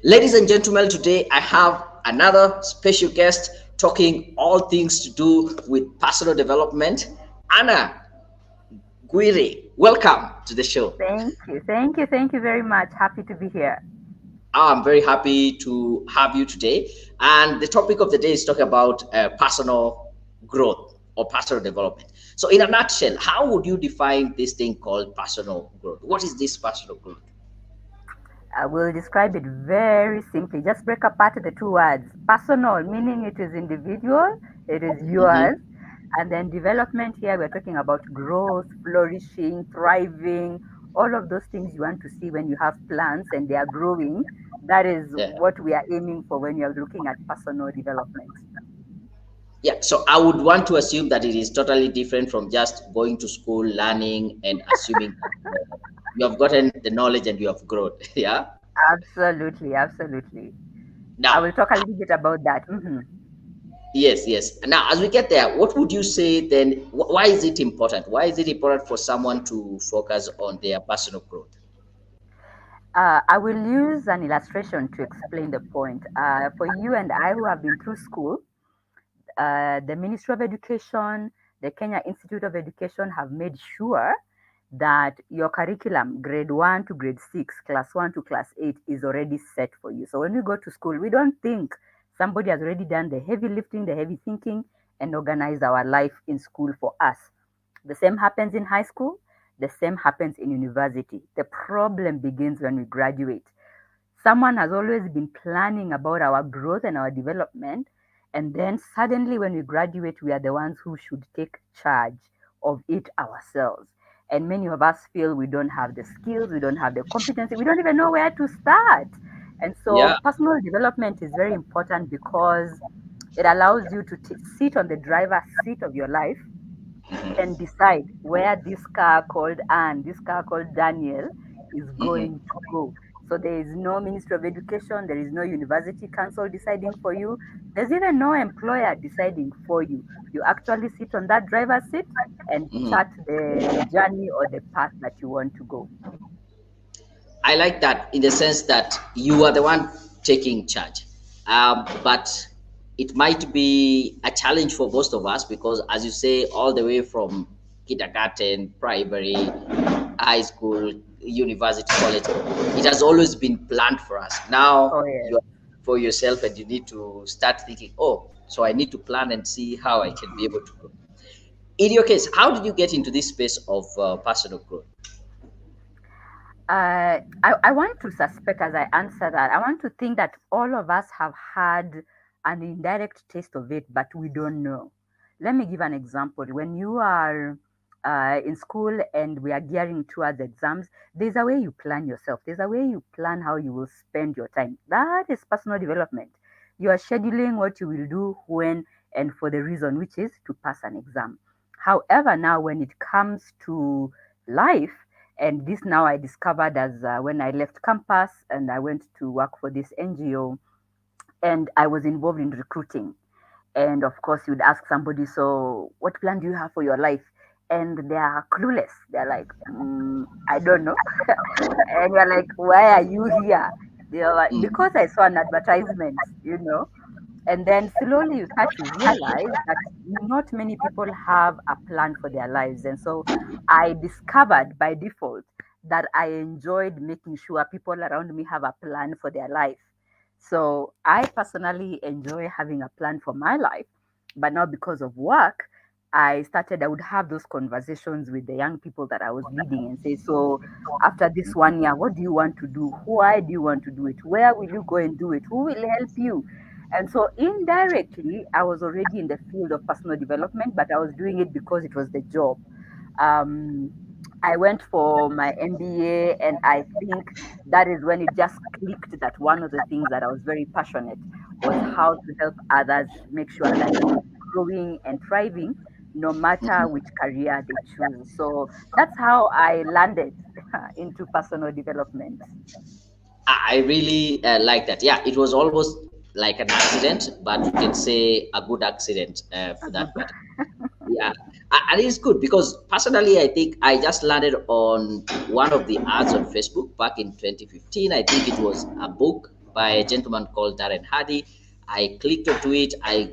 Ladies and gentlemen, today I have another special guest talking all things to do with personal development. Anna Ngwiri, welcome to the show. Thank you. Thank you very much. Happy to be here. I'm very happy to have you today. And the topic of the day is talking about personal growth or personal development. So, in a nutshell, how would you define this thing called personal growth? What is this personal growth? I will describe it very simply. Just break apart the two words. Personal, meaning it is individual, it is Mhm. yours. And then development here, we're talking about growth, flourishing, thriving, all of those things you want to see when you have plants and they are growing. That is Yeah. what we are aiming for when you're looking at personal development. Yeah, so I would want to assume that it is totally different from just going to school, learning, and assuming that you have gotten the knowledge and you have grown. Yeah. Absolutely, absolutely. I Now, will talk a little bit about that. yes, yes. Now, as we get there, what would you say then? Why is it important? Why is it important for someone to focus on their personal growth? I will use an illustration to explain the point. For you and I who have been through school, the Ministry of Education, the Kenya Institute of Education have made sure that your curriculum, grade 1 to grade 6, class 1 to class 8, is already set for you. So when we go to school, we don't think somebody has already done the heavy lifting, the heavy thinking, and organized our life in school for us. The same happens in high school. The same happens in university. The problem begins when we graduate. Someone has always been planning about our growth and our development. And then suddenly, when we graduate, we are the ones who should take charge of it ourselves. And many of us feel we don't have the skills, we don't have the competency, we don't even know where to start. And Yeah. so, personal development is very important because it allows you to sit on the driver's seat of your life and decide where this car called Anne, this car called Daniel is going Mhm. to go. So there is no Ministry of Education, there is no University Council deciding for you, there's even no employer deciding for you. You actually sit on that driver's seat and chart Mhm. the journey or the path that you want to go. I like that in the sense that you are the one taking charge. But it might be a challenge for most of us because, as you say, all the way from kindergarten, primary, high school, university, college, it has always been planned for us. Oh, Now yes. you are for yourself and you need to start thinking, oh, so I need to plan and see how I can be able to grow. In your case, how did you get into this space of personal growth? I want to suspect as I answer that, I want to think that all of us have had an indirect taste of it, but we don't know. Let me give an example. When you are in school and we are gearing towards exams, there's a way you plan yourself, there's a way you plan how you will spend your time. That is personal development. You are scheduling what you will do, when, and for the reason, which is to pass an exam. However, now when it comes to life, and this now I discovered as when I left campus and I went to work for this NGO, and I was involved in recruiting. And of course, you'd ask somebody, so what plan do you have for your life? And they are clueless. They're like, I don't know. And you're like, why are you here? They're like, Mm. because I saw an advertisement. And then slowly you start to realize that not many people have a plan for their lives. And so I discovered by default that I enjoyed making sure people around me have a plan for their life. So I personally enjoy having a plan for my life. But now, because of work, I would have those conversations with the young people that I was leading and say, so after this 1 year, what do you want to do? Why do you want to do it? Where will you go and do it? Who will help you? And so indirectly, I was already in the field of personal development, but I was doing it because it was the job. Um, I went for my MBA, and I think that is when it just clicked that one of the things that I was very passionate was how to help others make sure that they are growing and thriving no matter which career they choose. So that's how I landed into personal development. I really like that. Yeah, it was almost like an accident, but you can say a good accident A for good that matter. Yeah, and it's good because personally, I think I just landed on one of the ads on Facebook back in 2015. I think it was a book. by a gentleman called Darren Hardy. I clicked onto it. I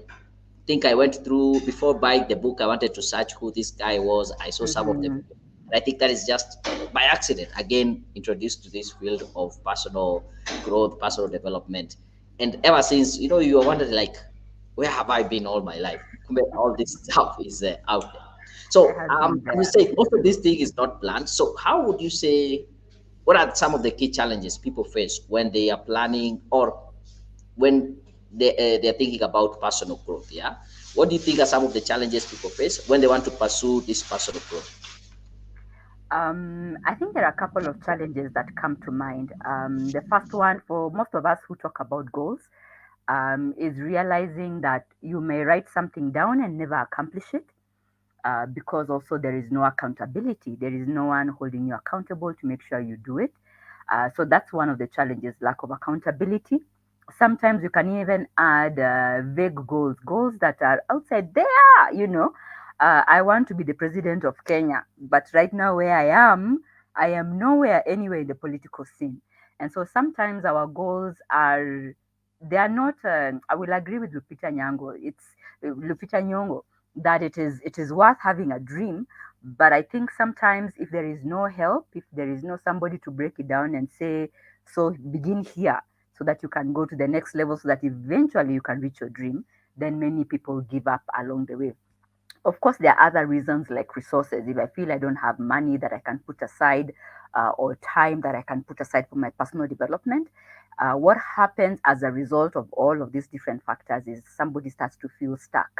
think I went through before buying the book. I wanted to search who this guy was. I saw some of the. Mm-hmm. I think that is just by accident. Again, introduced to this field of personal growth, personal development, and ever since, you are wondering like, where have I been all my life? All this stuff is out there. I So, have been you there. say most of this thing is not planned. So, how would you say? What are some of the key challenges people face when they are planning or when they're thinking about personal growth? Yeah, what do you think are some of the challenges people face when they want to pursue this personal growth? I think there are a couple of challenges that come to mind. The first one, for most of us who talk about goals, is realizing that you may write something down and never accomplish it, because also there is no accountability. There is no one holding you accountable to make sure you do it. So that's one of the challenges, lack of accountability. Sometimes you can even add vague goals, goals that are outside there, I want to be the president of Kenya, but right now where I am nowhere anywhere in the political scene. And so sometimes our goals are, they are not, I will agree with Lupita Nyong'o, that it is worth having a dream. But I think sometimes if there is no help, if there is no somebody to break it down and say, so begin here so that you can go to the next level, so that eventually you can reach your dream, then many people give up along the way. Of course, there are other reasons like resources. If I feel I don't have money that I can put aside, or time that I can put aside for my personal development, what happens as a result of all of these different factors is somebody starts to feel stuck.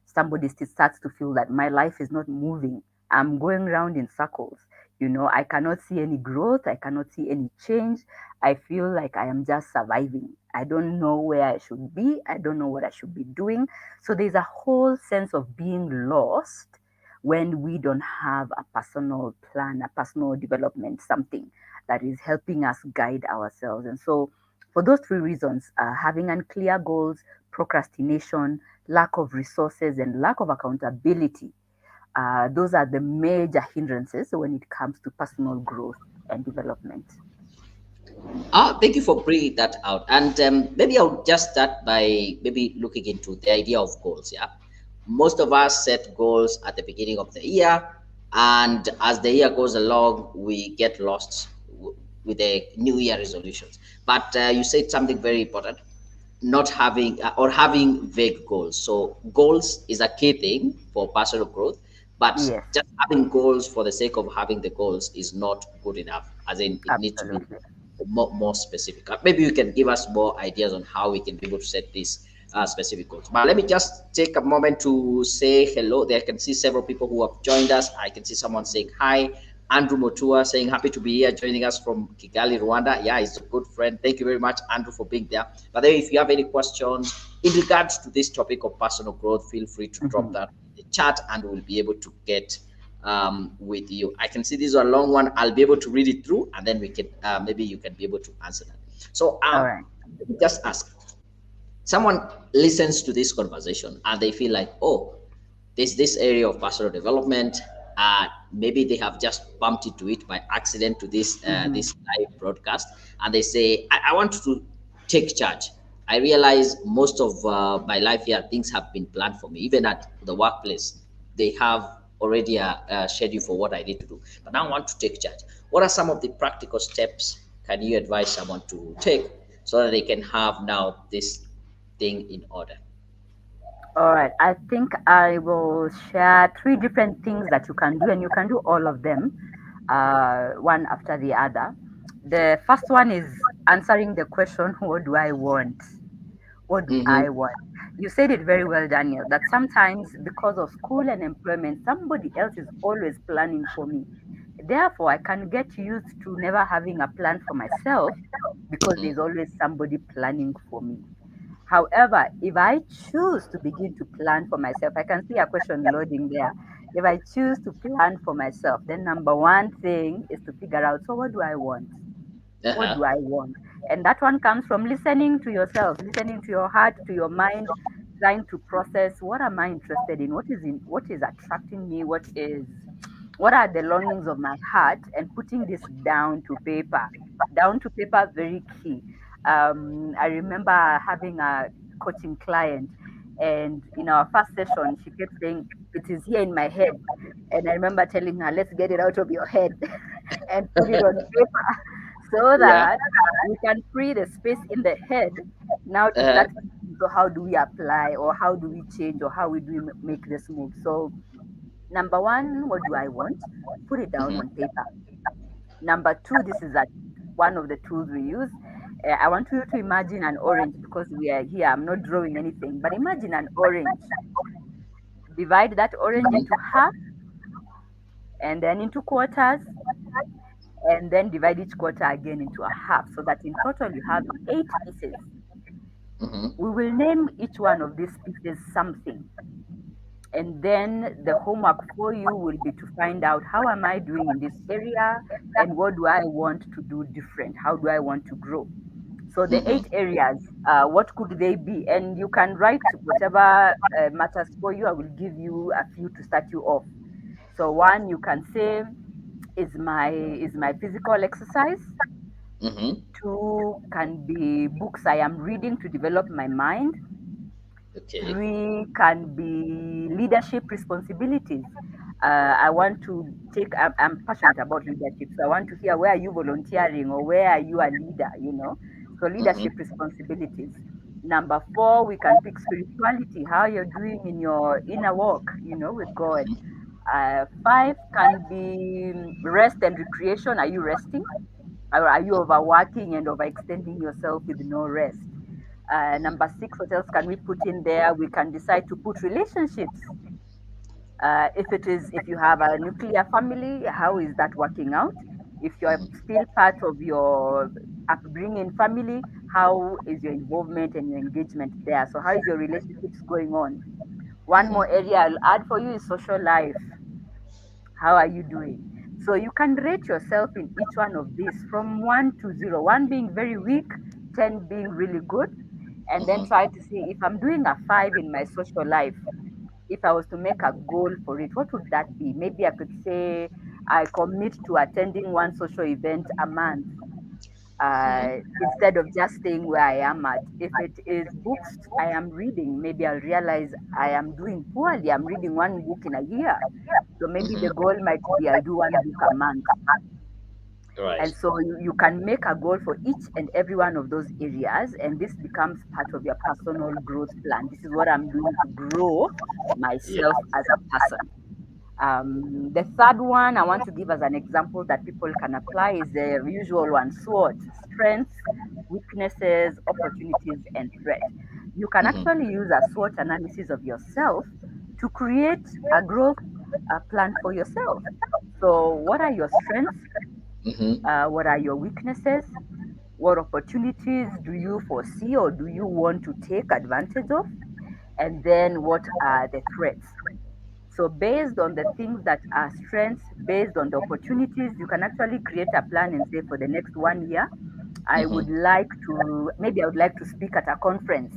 Somebody starts to feel that my life is not moving. I'm going round in circles. I cannot see any growth. I cannot see any change. I feel like I am just surviving. I don't know where I should be. I don't know what I should be doing. So there's a whole sense of being lost when we don't have a personal plan, a personal development, something that is helping us guide ourselves. And so, for those three reasons, having unclear goals, procrastination, lack of resources, and lack of accountability, those are the major hindrances when it comes to personal growth and development. Thank you for bringing that out. And maybe I'll just start by maybe looking into the idea of goals. Yeah. Most of us set goals at the beginning of the year. And as the year goes along, we get lost with the new year resolutions. But you said something very important, not having or having vague goals. So, goals is a key thing for personal growth. But Yes, just having goals for the sake of having the goals is not good enough. As in, it needs to be absolutely. more specific. Maybe you can give us more ideas on how we can be able to set these specific goals. But let me just take a moment to say hello. There I can see several people who have joined us. I can see someone saying hi. Andrew Motua saying happy to be here, joining us from Kigali, Rwanda. Yeah, he's a good friend. Thank you very much, Andrew, for being there. But then if you have any questions in regards to this topic of personal growth, feel free to drop Mhm. that in the chat and we'll be able to get with you. I can see this is a long one. I'll be able to read it through, and then we can maybe you can be able to answer that. So, All right. let me just ask: someone listens to this conversation and they feel like, oh, there's this area of personal development. Maybe they have just bumped into it by accident to Mhm. this live broadcast, and they say, I want to take charge. I realize most of my life here, things have been planned for me. Even at the workplace, they have already a schedule for what I need to do. But now I want to take charge. What are some of the practical steps can you advise someone to take so that they can have now this thing in order? All right. I think I will share three different things that you can do, and you can do all of them, one after the other. The first one is answering the question, what do I want? What do I Mm-hmm. want? You said it very well, Daniel, that sometimes because of school and employment, somebody else is always planning for me. Therefore, I can get used to never having a plan for myself because there's always somebody planning for me. However, if I choose to begin to plan for myself, I can see a question loading there. If I choose to plan for myself, then number one thing is to figure out, so what do I want? What do Uh-huh. I want? And that one comes from listening to yourself, listening to your heart, to your mind, trying to process, what am I interested in? What is attracting me? What are the longings of my heart, and putting this down to paper. Down to paper, very key. I remember having a coaching client, and in our first session, she kept saying, "It is here in my head." And I remember telling her, "Let's get it out of your head and put it on paper so Yeah. that we can free the space in the head now to Uh, start thinking, so how do we apply, or how do we change, or how we do we make this move?" So, number one, what do I want? Put it down mhm, on paper. Number two, this is one of the tools we use. I want you to imagine an orange, because we are here. I'm not drawing anything, but imagine an orange. Divide that orange mhm, into half and then into quarters, and then divide each quarter again into a half, so that in total you have 8 pieces. mhm, We will name each one of these pieces something. And then the homework for you will be to find out, how am I doing in this area, and what do I want to do different? How do I want to grow? So the mhm, 8 areas, what could they be? And you can write whatever matters for you. I will give you a few to start you off. So one, you can say, is my physical exercise. mhm. Two can be books I am reading to develop my mind. Okay. Three can be leadership responsibilities. I want to take, I'm passionate about leadership. So I want to hear, where are you volunteering, or where are you a leader? So Mhm, leadership responsibilities. Number four, we can pick spirituality, how you're doing in your inner walk, with God. Five can be rest and recreation. Are you resting? Or are you overworking and overextending yourself with no rest? Number six, what else can we put in there? We can decide to put relationships. If you have a nuclear family, how is that working out? If you're mhm, still part of your upbringing family, how is your involvement and your engagement there? So how is your relationships going on? One mhm, more area I'll add for you is social life. How are you doing? So you can rate yourself in each one of these from 1 to 0, one being very weak, 10 being really good, and then mhm, try to see, if I'm doing a 5 in my social life, if I was to make a goal for it, what would that be? Maybe I could say I commit to attending one social event a month, mhm, instead of just staying where I am at. If it is books I am reading, maybe I'll realize I am doing poorly. I'm reading one book in a year. So maybe the mhm. goal might be, I'll do one book a month. And Right. so you can make a goal for each and every one of those areas, and this becomes part of your personal growth plan. This is what I'm doing to grow Yeah. myself as a person. The third one I want to give as an example that people can apply is the usual one: SWOT: strengths, weaknesses, opportunities, and threat. You can Mhm, actually use a SWOT analysis of yourself to create a growth plan for yourself. So, what are your strengths? mhm, What are your weaknesses? What opportunities do you foresee or do you want to take advantage of? And then what are the threats? So, based on the things that are strengths, based on the opportunities, you can actually create a plan and say, for the next 1 year, mhm, maybe I would like to speak at a conference.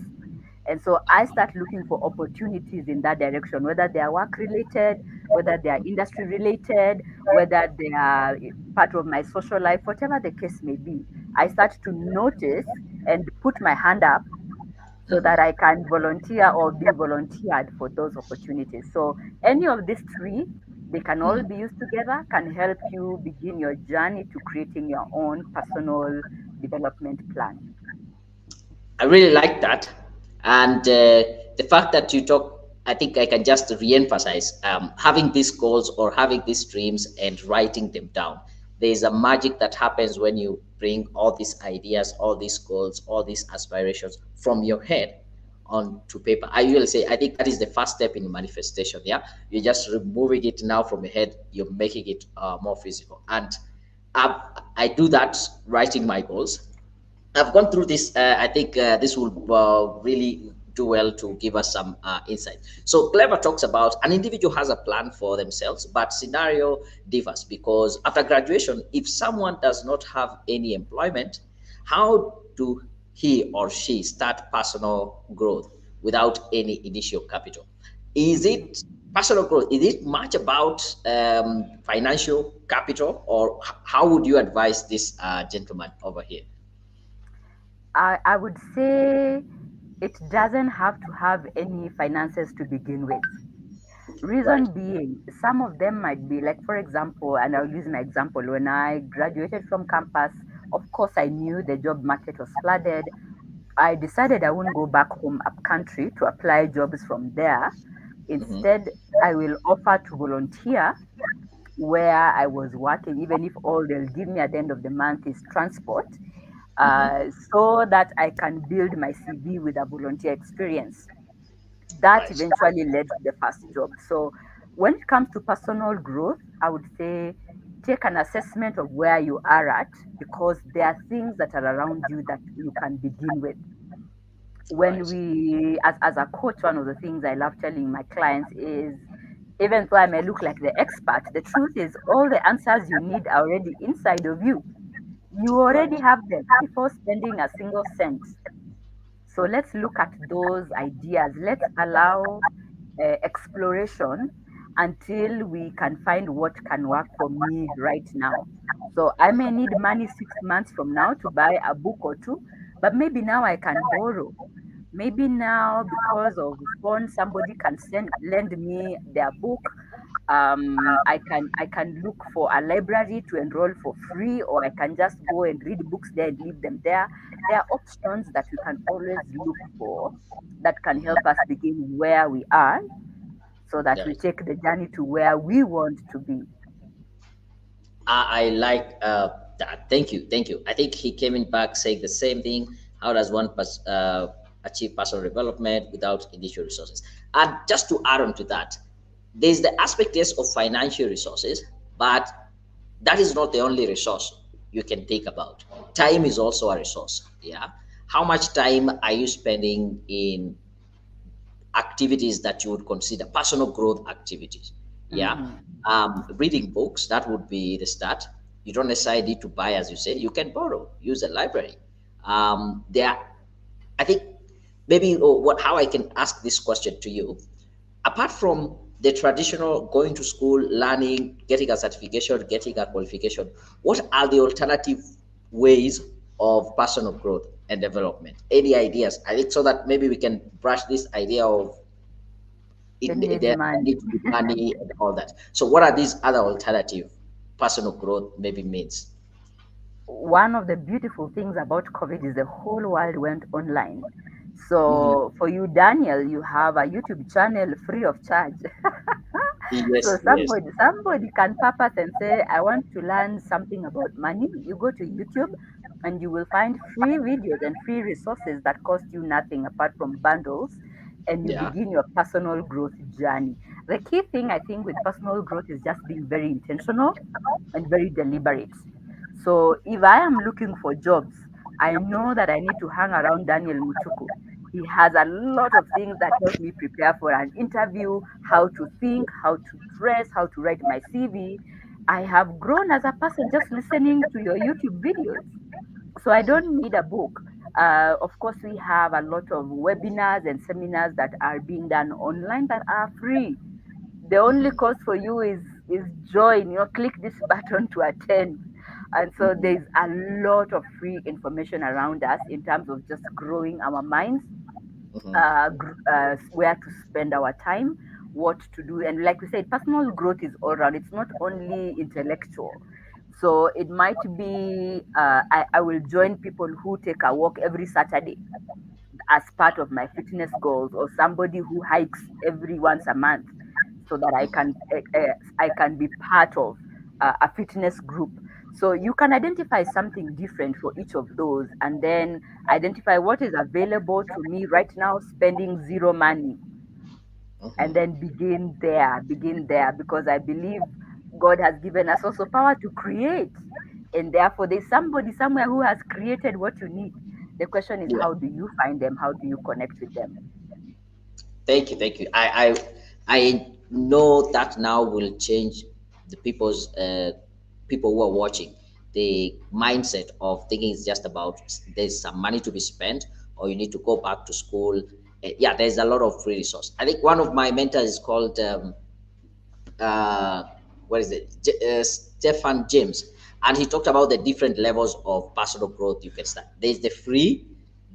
And so I start looking for opportunities in that direction, whether they are work related, whether they are industry related, whether they are part of my social life, whatever the case may be. I start to notice and put my hand up so mhm, that I can volunteer or be volunteered for those opportunities. So any of these three, they can all mhm. be used together, can help you begin your journey to creating your own personal development plan. I really like that. And the fact that you talk, I think I can just re-emphasize having these goals or having these dreams and writing them down. There is a magic that happens when you bring all these ideas, all these goals, all these aspirations from your head onto paper. I usually say, I think that is the first step in manifestation. Yeah, you're just removing it now from your head, you're making it more physical. And I do that writing my goals. I've gone through this. I think this will really do well to give us some insight. So, Clever talks about an individual has a plan for themselves, but scenario differs because after graduation, if someone does not have any employment, how do he or she start personal growth without any initial capital? Is it personal growth? Is it much about financial capital, or how would you advise this gentleman over here? I would say it doesn't have to have any finances to begin with. Right. Reason being, some of them might be like, for example, and I'll use my example. When I graduated from campus, of course, I knew the job market was flooded. I decided I wouldn't go back home up country to apply jobs from there. Hmm. Instead, I will offer to volunteer where I was working, even if all they'll give me at the end of the month is transport, Hmm. so that I can build my CV with a volunteer experience. That Right. eventually led to the first job. So when it comes to personal growth, I would say take an assessment of where you are at, because there are things that are around you that you can begin with. When Right. we, as a coach, one of the things I love telling my clients is, even though I may look like the expert, the truth is all the answers you need are already inside of you. You already Right. have them before spending a single cent. So let's look at those ideas. Let's allow exploration until we can find what can work for me right now. So I may need money 6 months from now to buy a book or two, but maybe now I can borrow. Maybe now, because of phone, somebody can lend me their book. I can look for a library to enroll for free, or I can just go and read books there and leave them there. There are options that we can always look for that can help Hmm. us begin where we are, so that we Right. take the journey to where we want to be. I like that. Thank you. Thank you. I think he came in back saying the same thing. How does one achieve personal development without initial resources? And just to add on to that, there's the aspect, yes, of financial resources, but that is not the only resource you can think about. Time is also a resource. Yeah. How much time are you spending in activities that you would consider personal growth activities? Yeah. Hmm. Reading books, that would be the start. You don't necessarily need to buy, as you said, you can borrow, use a library. There, I think maybe what how I can ask this question to you, apart from the traditional going to school, learning, getting a certification, getting a qualification, what are the alternative ways of personal growth and development? Any ideas? I think so that maybe we can brush this idea of It needs there money. need to be money and all that. So what are these other alternative personal growth maybe means? One of the beautiful things about COVID is the whole world went online. Hmm. So for you, Daniel, you have a YouTube channel free of charge. So Yes, yes. somebody can purpose and say, I want to learn something about money. You go to YouTube and you will find free videos and free resources that cost you nothing apart from bundles, and you Yeah. begin your personal growth journey. The key thing I think with personal growth is just being very intentional and very deliberate. So if I am looking for jobs, I know that I need to hang around Daniel Mutuku. He has a lot of things that help me prepare for an interview, how to think, how to dress, how to write my CV. I have grown as a person just listening to your YouTube videos. So I don't need a book. Of course, we have a lot of webinars and seminars that are being done online that are free. The only Hmm. cost for you is join. Click this button to attend. And so Hmm. there's a lot of free information around us in terms of just growing our minds, Hmm. where to spend our time, what to do. And like we said, personal growth is all around. It's not only intellectual. So it might be, I will join people who take a walk every Saturday as part of my fitness goals, or somebody who hikes every once a month, so that I can be part of a fitness group. So you can identify something different for each of those, and then identify what is available to me right now, spending zero money, and Hmm. then begin there, because I believe God has given us also power to create, and therefore there's somebody somewhere who has created what you need. The question is, Yeah. how do you find them? How do you connect with them? Thank you, thank you. I know that now will change the people who are watching, the mindset of thinking it's just about there's some money to be spent or you need to go back to school. Yeah, there's a lot of free resource. I think one of my mentors is called uh, what is it? Stefan James, and he talked about the different levels of personal growth you can start. There's the free,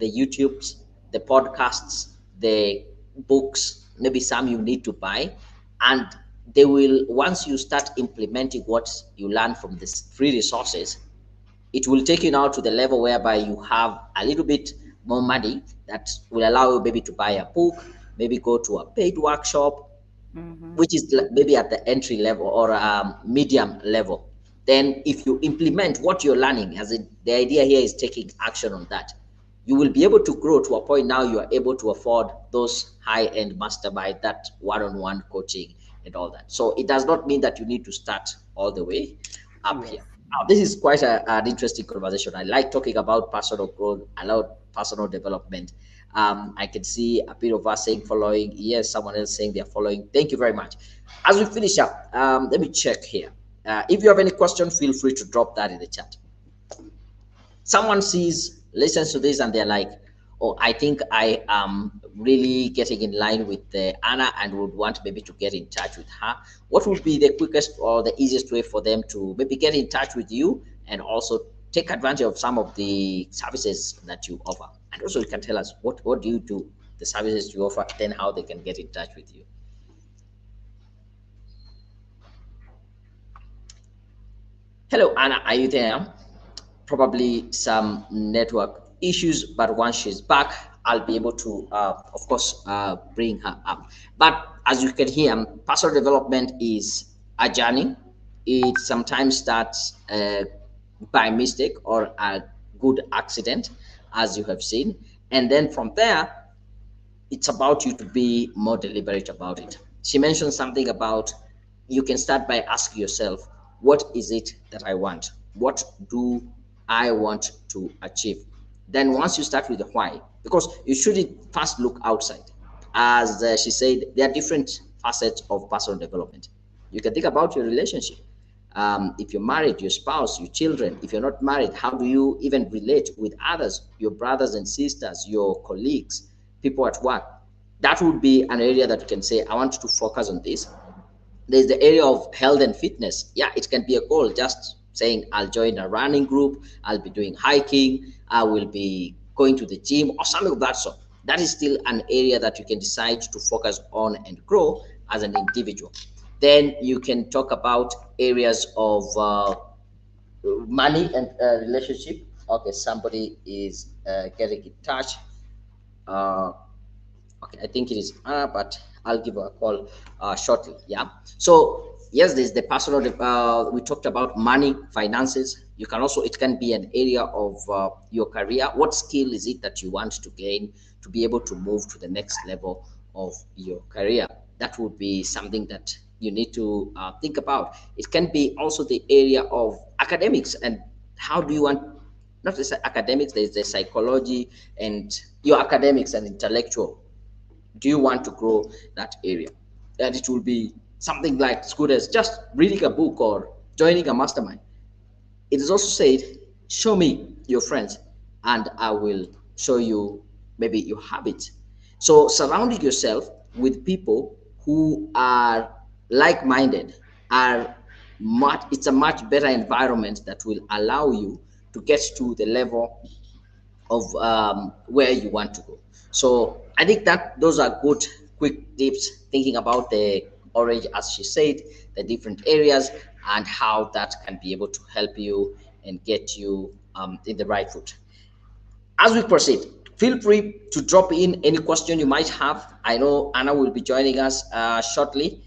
the YouTubes, the podcasts, the books, maybe some you need to buy, and they will, once you start implementing what you learn from these free resources, it will take you now to the level whereby you have a little bit more money that will allow you maybe to buy a book, maybe go to a paid workshop, Mm-hmm. which is maybe at the entry level or medium level. Then if you implement what you're learning, as the idea here is taking action on that, you will be able to grow to a point now you are able to afford those high-end mastermind, that one-on-one coaching and all that. So it does not mean that you need to start all the way up Yes. here. Now, this is quite an interesting conversation. I like talking about personal growth, I love personal development. I can see a bit of us saying following. Yes, someone else saying they're following. Thank you very much. As we finish up, let me check here. If you have any question, feel free to drop that in the chat. Someone listens to this, and they're like, oh, I think I am really getting in line with Anna and would want maybe to get in touch with her. What would be the quickest or the easiest way for them to maybe get in touch with you and also take advantage of some of the services that you offer? And also you can tell us what do you do, the services you offer, then how they can get in touch with you. Hello, Anna, are you there? Probably some network issues, but once she's back, I'll be able to, of course, bring her up. But as you can hear, personal development is a journey. It sometimes starts by mistake or a good accident, as you have seen. And then from there, it's about you to be more deliberate about it. She mentioned something about you can start by asking yourself, what is it that I want? What do I want to achieve? Then once you start with the why, because you shouldn't first look outside. As she said, there are different facets of personal development. You can think about your relationship. If you're married, your spouse, your children. If you're not married, how do you even relate with others, your brothers and sisters, your colleagues, people at work? That would be an area that you can say, I want to focus on this. There's the area of health and fitness. Yeah, it can be a goal, just saying, I'll join a running group, I'll be doing hiking, I will be going to the gym, or something of that sort. That is still an area that you can decide to focus on and grow as an individual. Then you can talk about areas of money and relationship. Okay, somebody is getting in touch. Uh, okay, I think it is Anna, but I'll give her a call shortly. Yeah. So yes, there's the personal. We talked about money, finances. You can also, it can be an area of your career. What skill is it that you want to gain to be able to move to the next level of your career? That would be something that you need to think about. It can be also the area of academics, and how do you want, not just academics, there's the psychology and your academics and intellectual. Do you want to grow that area? And it will be something like as good as just reading a book or joining a mastermind. It is also said, show me your friends and I will show you maybe your habits. So surrounding yourself with people who are like-minded are much, it's a much better environment that will allow you to get to the level of where you want to go. So I think that those are good quick tips, thinking about the orange, as she said, the different areas and how that can be able to help you and get you in the right foot. As we proceed, feel free to drop in any question you might have. I know Anna will be joining us shortly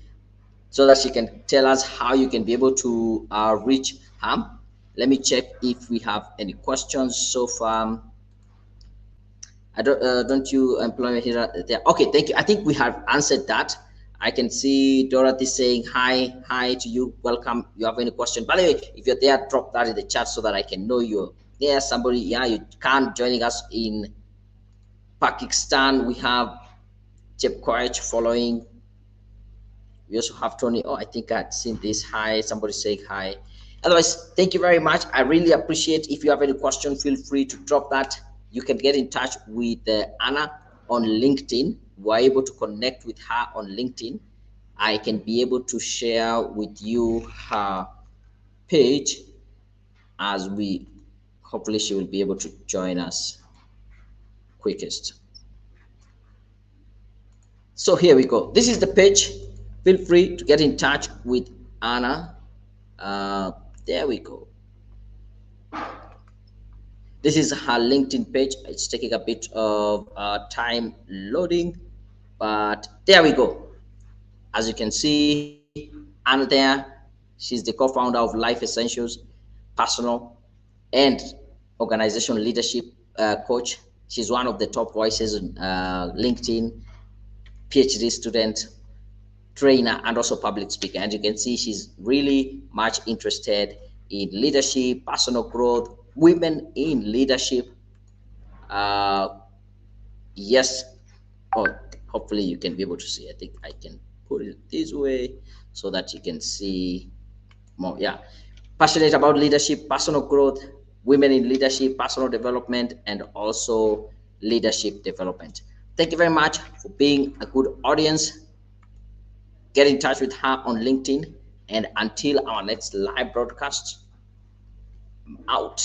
so that she can tell us how you can be able to reach her. Let me check if we have any questions so far. I don't you employ here there. Okay, thank you. I think we have answered that. I can see Dorothy saying hi to you. Welcome. You have any question? By the way, if you're there, drop that in the chat so that I can know you're there. Somebody, yeah, you can joining us in Pakistan. We have Chip Koich following. We also have Tony. Oh, I think I'd seen this. Hi, somebody saying hi. Otherwise, thank you very much. I really appreciate. If you have any question, feel free to drop that. You can get in touch with Anna on LinkedIn. We're able to connect with her on LinkedIn. I can be able to share with you her page as we, hopefully she will be able to join us. quickest. So here we go. This is the page. Feel free to get in touch with Anna. There we go. This is her LinkedIn page. It's taking a bit of time loading, but there we go. As you can see, Anna there, she's the co-founder of Life Essentials, personal and organizational leadership coach. She's one of the top voices on LinkedIn, PhD student, trainer, and also public speaker. And you can see she's really much interested in leadership, personal growth, women in leadership. Uh, yes, oh, hopefully you can be able to see. I think I can put it this way so that you can see more. Yeah, passionate about leadership, personal growth, women in leadership, personal development, and also leadership development. Thank you very much for being a good audience. Get in touch with her on LinkedIn. And until our next live broadcast, I'm out.